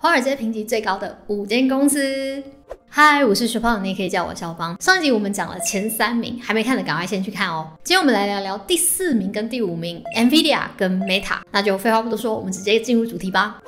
华尔街评级最高的5间公司。嗨，我是学胖，你也可以叫我肖邦。上一集我们讲了前3名，还没看的赶快先去看哦。今天我们来聊聊第4名跟第5名 NVIDIA 跟 Meta。那就废话不多说，我们直接进入主题吧。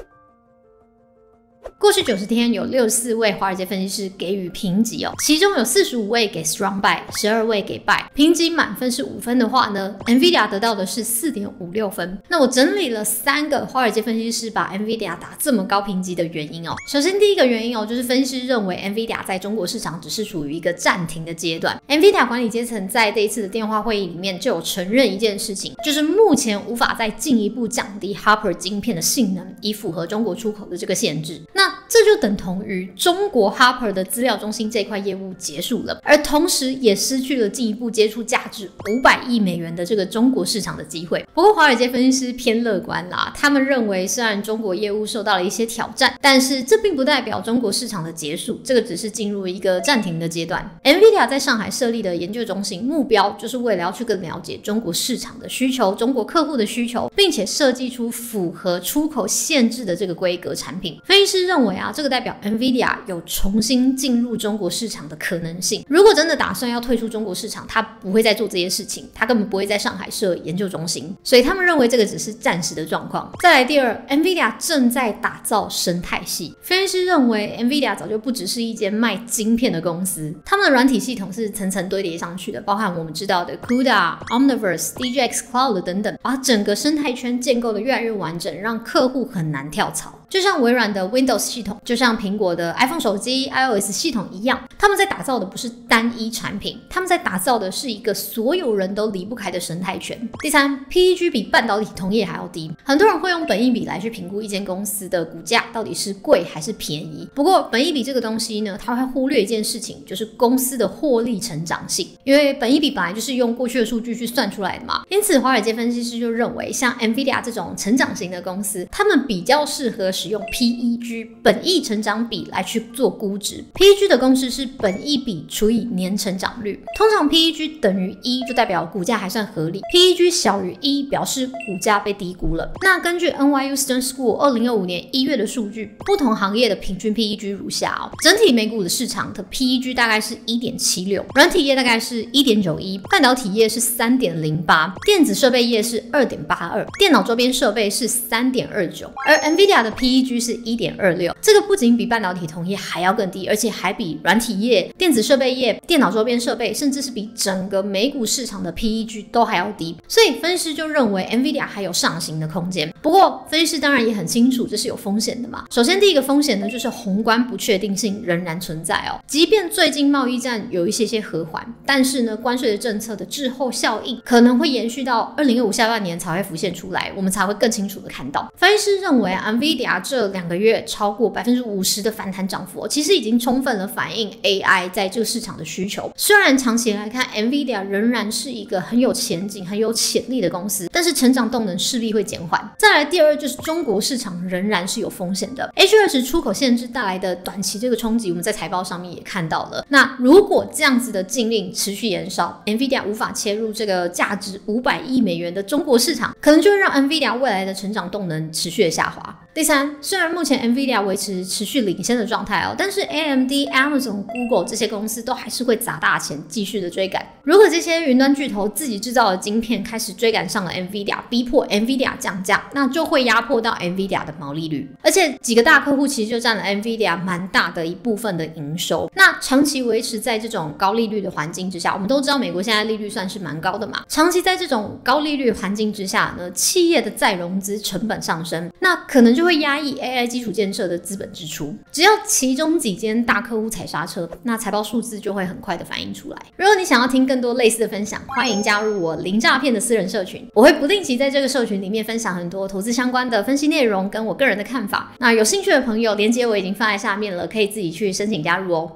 过去90天有64位华尔街分析师给予评级哦，其中有45位给 Strong Buy，12位给 Buy。评级满分是5分的话呢 ，NVIDIA 得到的是 4.56 分。那我整理了3个华尔街分析师把 NVIDIA 打这么高评级的原因哦。首先第一个原因哦，就是分析师认为 NVIDIA 在中国市场只是处于一个暂停的阶段。NVIDIA 管理阶层在这一次的电话会议里面就有承认一件事情，就是目前无法再进一步降低 Hopper 晶片的性能，以符合中国出口的这个限制。那这就等同于中国 Hopper 的资料中心这块业务结束了，而同时也失去了进一步接触价值500亿美元的这个中国市场的机会。不过华尔街分析师偏乐观啦，他们认为虽然中国业务受到了一些挑战，但是这并不代表中国市场的结束，这个只是进入一个暂停的阶段。NVIDIA 在上海设立的研究中心，目标就是为了要去更了解中国市场的需求、中国客户的需求，并且设计出符合出口限制的这个规格产品。分析师认为这个代表 NVIDIA 有重新进入中国市场的可能性。如果真的打算要退出中国市场，他不会再做这些事情，他根本不会在上海设研究中心，所以他们认为这个只是暂时的状况。再来第二 ，NVIDIA 正在打造生态系。分析师认为 NVIDIA 早就不只是一间卖晶片的公司，他们的软体系统是层层堆叠上去的，包含我们知道的 CUDA、Omniverse、DGX Cloud 等等，把整个生态圈建构的越来越完整，让客户很难跳槽。就像微软的 Windows 系统，就像苹果的 iPhone 手机 iOS 系统一样，他们在打造的不是单一产品，他们在打造的是一个所有人都离不开的生态圈。第三 ，PEG 比半导体同业还要低。很多人会用本益比来去评估一间公司的股价到底是贵还是便宜。不过本益比这个东西呢，它会忽略一件事情，就是公司的获利成长性。因为本益比本来就是用过去的数据去算出来的嘛，因此华尔街分析师就认为，像 NVIDIA 这种成长型的公司，他们比较适合使用 PEG 本益成长比来去做估值。PEG 的公式是本益比除以年成长率，通常 PEG 等于1就代表股价还算合理， PEG 小于1表示股价被低估了。那根据 NYU Stern School 2025年1月的数据，不同行业的平均 PEG 如下哦。整体美股的市场的 PEG 大概是 1.76， 软体业大概是 1.91， 半导体业是 3.08， 电子设备业是 2.82， 电脑周边设备是 3.29， 而 NVIDIA 的 PEG 是 1.26， 这个不仅比半导体同业还要更低，而且还比软体业、电子设备业、电脑周边设备，甚至是比整个美股市场的 PEG 都还要低。所以分析师就认为 NVIDIA 还有上行的空间。不过分析师当然也很清楚这是有风险的嘛。首先第一个风险呢，就是宏观不确定性仍然存在哦。即便最近贸易战有一些和缓，但是呢，关税的政策的滞后效应可能会延续到2025下半年才会浮现出来，我们才会更清楚的看到。分析师认为NVIDIA 这2个月超过 50% 的反弹涨幅，其实已经充分了反映 AI 在这个市场的需求。虽然长期来看 NVIDIA 仍然是一个很有前景、很有潜力的公司，但是成长动能势必会减缓。再来第二就是中国市场仍然是有风险的， H20 出口限制带来的短期这个冲击，我们在财报上面也看到了。那如果这样子的禁令持续延烧， NVIDIA 无法切入这个价值500亿美元的中国市场，可能就会让 NVIDIA 未来的成长动能持续的下滑。第三，虽然目前 NVIDIA 维持持续领先的状态哦，但是 AMD、Amazon、Google 这些公司都还是会砸大钱继续的追赶。如果这些云端巨头自己制造的晶片开始追赶上了 NVIDIA， 逼迫 NVIDIA 降价，那就会压迫到 NVIDIA 的毛利率。而且几个大客户其实就占了 NVIDIA 蛮大的一部分的营收。那长期维持在这种高利率的环境之下，我们都知道美国现在利率算是蛮高的嘛，长期在这种高利率环境之下呢，企业的再融资成本上升，那可能就会压抑 AI 基础建设的资本支出。只要其中几间大客户踩刹车，那财报数字就会很快的反映出来。如果你想要听更多类似的分享，欢迎加入我零诈骗的私人社群，我会不定期在这个社群里面分享很多投资相关的分析内容跟我个人的看法。那有兴趣的朋友，连结我已经放在下面了，可以自己去申请加入哦。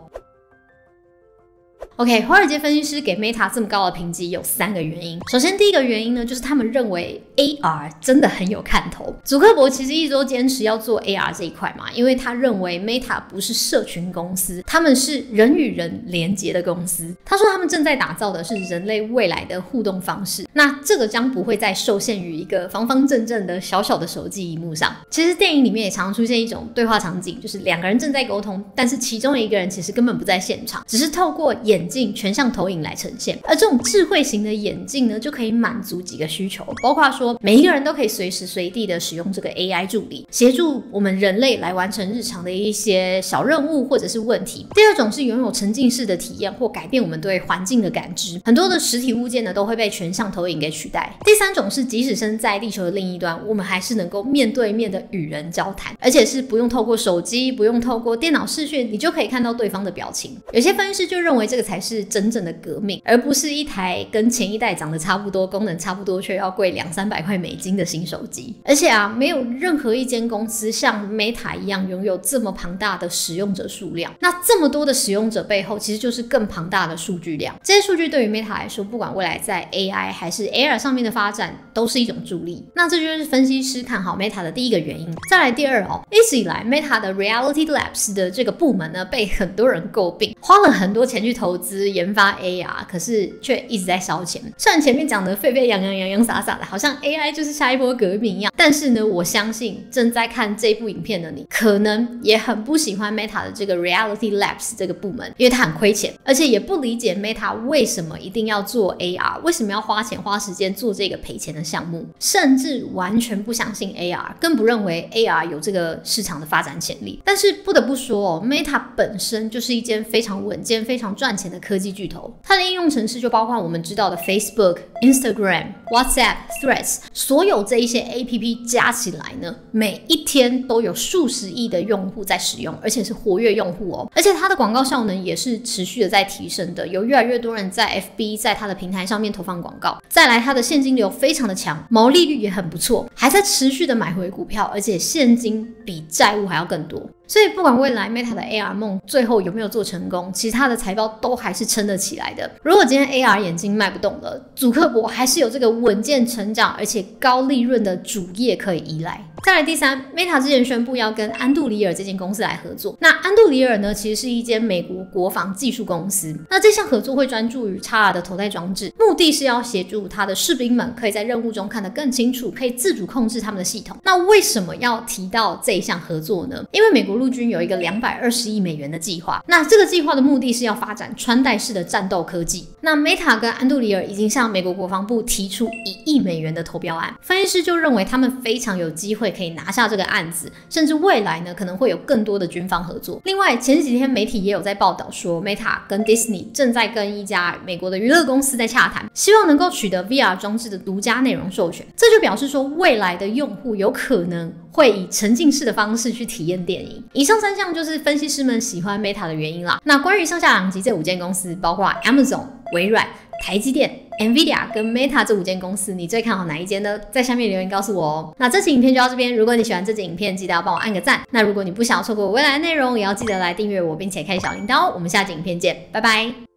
OK， 华尔街分析师给 Meta 这么高的评级有3个原因。首先，第一个原因呢，就是他们认为 AR 真的很有看头。祖克伯其实一直都坚持要做 AR 这一块嘛，因为他认为 Meta 不是社群公司，他们是人与人连结的公司。他说他们正在打造的是人类未来的互动方式，那这个将不会再受限于一个方方正正的小小的手机荧幕上。其实电影里面也常常出现一种对话场景，就是2个人正在沟通，但是其中一个人其实根本不在现场，只是透过眼镜全向投影来呈现。而这种智慧型的眼镜呢，就可以满足几个需求，包括说每一个人都可以随时随地的使用这个 AI 助理，协助我们人类来完成日常的一些小任务或者是问题。第二种是拥有沉浸式的体验或改变我们对环境的感知，很多的实体物件呢都会被全向投影给取代。第三种是即使身在地球的另一端，我们还是能够面对面的与人交谈，而且是不用透过手机，不用透过电脑视讯，你就可以看到对方的表情。有些分析师就认为这个才是真正的革命，而不是一台跟前一代长得差不多、功能差不多却要贵200-300块美金的新手机。而且啊，没有任何一间公司像 Meta 一样拥有这么庞大的使用者数量。那这么多的使用者背后，其实就是更庞大的数据量。这些数据对于 Meta 来说，不管未来在 AI 还是 AR 上面的发展，都是一种助力。那这就是分析师看好 Meta 的第一个原因。再来第二一直以来 Meta 的 Reality Labs 的这个部门呢，被很多人诟病，花了很多钱去投资研发 AR， 可是却一直在烧钱。虽然前面讲的沸沸扬扬、洋洋洒洒的，好像 AI 就是下一波革命一样，但是呢，我相信正在看这部影片的你，可能也很不喜欢 Meta 的这个 Reality Labs 这个部门，因为它很亏钱，而且也不理解 Meta 为什么一定要做 AR， 为什么要花钱花时间做这个赔钱的项目，甚至完全不相信 AR， 更不认为 AR 有这个市场的发展潜力。但是不得不说Meta 本身就是一间非常稳健、非常赚钱的科技巨头，它的应用程式就包括我们知道的 Facebook、Instagram、WhatsApp、Threads， 所有这一些 APP 加起来呢，每一天都有数十亿的用户在使用，而且是活跃用户而且它的广告效能也是持续的在提升的，有越来越多人在 FB 在它的平台上面投放广告。再来，它的现金流非常的强，毛利率也很不错，还在持续的买回股票，而且现金比债务还要更多。所以不管未来 Meta 的 AR 梦最后有没有做成功，其实它的财报都还是撑得起来的。如果今天 AR 眼镜卖不动了，祖克伯还是有这个稳健成长而且高利润的主业可以依赖。再来第三 ，Meta 之前宣布要跟安杜里尔这间公司来合作。那安杜里尔呢，其实是一间美国国防技术公司。那这项合作会专注于 XR 的头戴装置，目的是要协助他的士兵们可以在任务中看得更清楚，可以自主控制他们的系统。那为什么要提到这一项合作呢？因为美国陆军有一个220亿美元的计划，那这个计划的目的是要发展穿戴式的战斗科技。那 Meta 跟安杜里尔已经向美国国防部提出1亿美元的投标案，分析师就认为他们非常有机会可以拿下这个案子，甚至未来呢可能会有更多的军方合作。另外前几天媒体也有在报道说 Meta 跟 Disney 正在跟一家美国的娱乐公司在洽谈，希望能够取得 VR 装置的独家内容授权。这就表示说未来的用户有可能会以沉浸式的方式去体验电影。以上3项就是分析师们喜欢 Meta 的原因啦。那关于上下两集这5间公司，包括 Amazon、微软、台积电、NVIDIA 跟 Meta 这5间公司，你最看好哪一间呢？在下面留言告诉我哦。那这期影片就到这边，如果你喜欢这支影片，记得要帮我按个赞。那如果你不想要错过未来的内容，也要记得来订阅我，并且开小铃铛哦。我们下期影片见，拜拜。